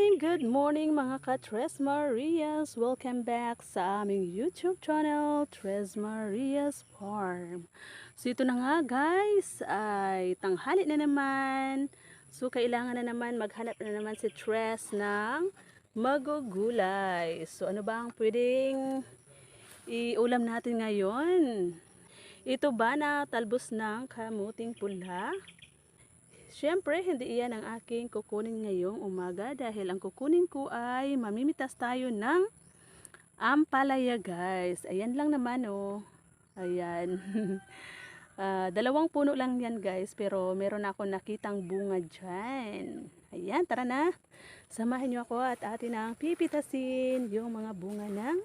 Good morning mga ka-Tres Marias! Welcome back sa aming YouTube channel, Tres Marias Farm. So ito na nga guys, ay tanghali na naman. So kailangan na naman, maghanap na naman si Tres ng magugulay. So ano ba ang pwedeng iulam natin ngayon? Ito ba na talbos ng kamuting pula? Siyempre, hindi iyan ang aking kukunin ngayong umaga dahil ang kukunin ko ay mamimitas tayo ng ampalaya guys. Ayan lang naman oh. Ayan. Dalawang puno lang yan guys pero meron ako nakitang bunga dyan. Ayan, tara na. Samahan nyo ako at atin ang pipitasin yung mga bunga ng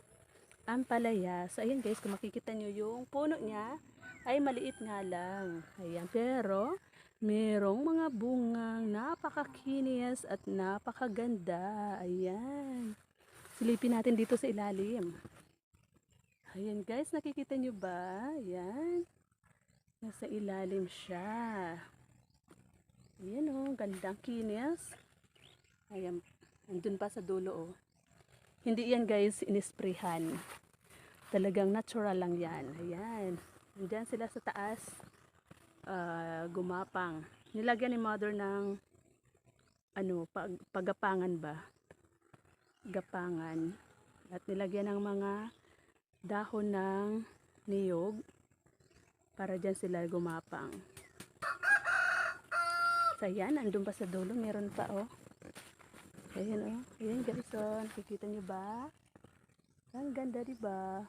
ampalaya. So ayan guys, kung makikita nyo yung puno niya ay maliit nga lang. Ayan, pero merong mga bungang napakakinis at napakaganda. Ayan. Silipin natin dito sa ilalim. Ayan guys, nakikita nyo ba? Ayan. Nasa ilalim siya. Ayan oh, gandang kinis. Ayan, andun pa sa dulo oh. Hindi yan guys inisprehan. Talagang natural lang yan. Ayan. Andyan sila sa taas. Gumapang. Nilagyan ni mother ng pagapangan ba? Gapangan. At nilagyan ng mga dahon ng niyog para dyan sila gumapang. So ayan, andun pa sa dulo. Meron pa oh. Ayan oh. Ayan guys oh. Nakikita nyo ba? Ang ganda diba?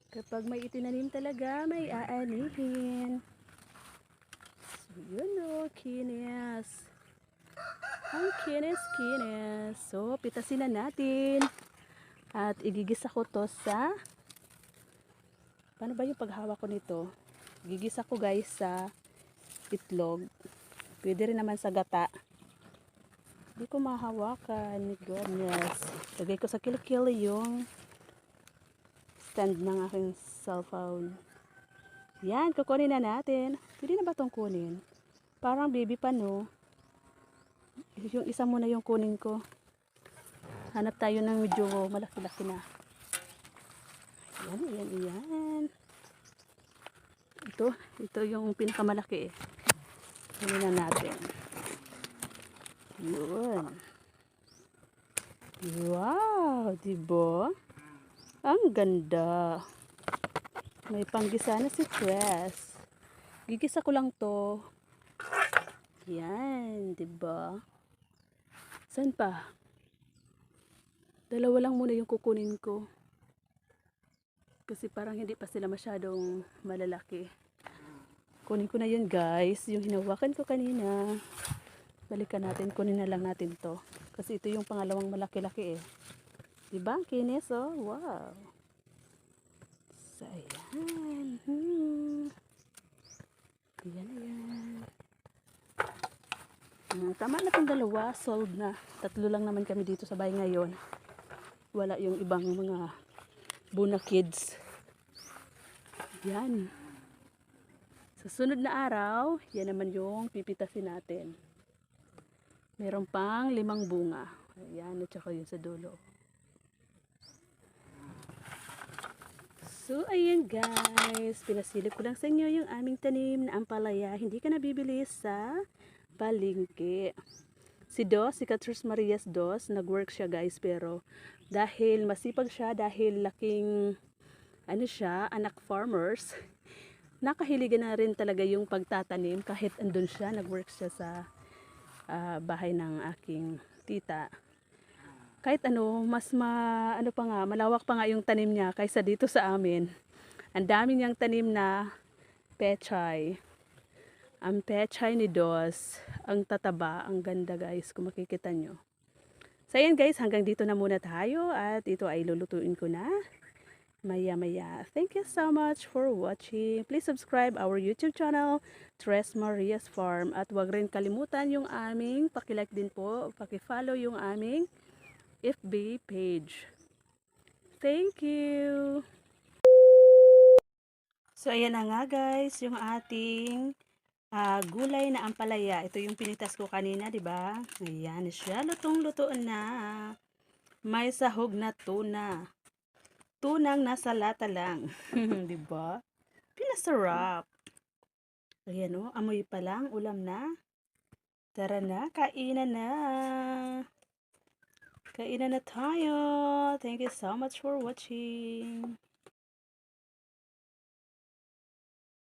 Kapag may itinanim talaga, may aanihin. So yun oh, kinis. Ang kinis. So, pitasin na natin. At igigisa ko to sa... Paano ba yung paghawak ko nito? Igigisa ko guys sa itlog. Pwede rin naman sa gata. Hindi ko mahawakan. Goodness. Lagay ko sa kilikili yung stand ng aking cellphone. Yan, kukunin na natin. Pwede na ba itong kunin? Parang baby pa no? Yung isa muna yung kunin ko. Hanap tayo ng medyo malaki-laki na. Ayan. Ito yung pinakamalaki eh. Kunin na natin. Yun. Wow, diba? Ang ganda. May panggisa na si Tres. Gigisa ko lang to. Yan, diba? Saan pa? Dalawa lang muna yung kukunin ko. Kasi parang hindi pa sila masyadong malalaki. Kunin ko na yun guys. Yung hinawakan ko kanina. Balikan natin. Kunin na lang natin to. Kasi ito yung pangalawang malaki-laki eh. Diba? Kinis oh. Wow. So ayan. Ayan. Tama na itong dalawa. Sold na. 3 lang naman kami dito sa bahay ngayon. Wala yung ibang mga Buna kids. Yan. Sa sunod na araw, yan naman yung pipitasin natin. Meron pang 5 bunga. Ayan, at saka yun sa dulo. So, ayan guys. Pinasilip ko lang sa inyo yung aming tanim na ampalaya. Hindi ka nabibili sa palengke. Si Catres Marias Dos, nag-work siya guys, pero dahil masipag siya, dahil laking anak farmers, nakahiligan na rin talaga yung pagtatanim kahit andun siya, nag-work siya sa bahay ng aking tita. Kahit malawak pa nga yung tanim niya kaysa dito sa amin. Ang dami niyang tanim na pechay. Ang pechay ni Dos, ang tataba, ang ganda guys, kung makikita nyo. So ayan guys, hanggang dito na muna tayo at ito ay lulutuin ko na maya. Thank you so much for watching. Please subscribe our YouTube channel, Tres Marias Farm. At huwag rin kalimutan yung aming, pakilike din po, pakifollow yung aming FB page. Thank you! So ayan na nga guys, yung ating Gulay na ampalaya. Ito yung pinitas ko kanina, 'di ba? Ayan siya, lutong-luto na. May sahog na tuna. Tunang nasa lata lang, 'di ba? Pinasarap. Ayan oh, amoy pa lang, ulam na. Tara na, kainan na. Kainan na tayo. Thank you so much for watching.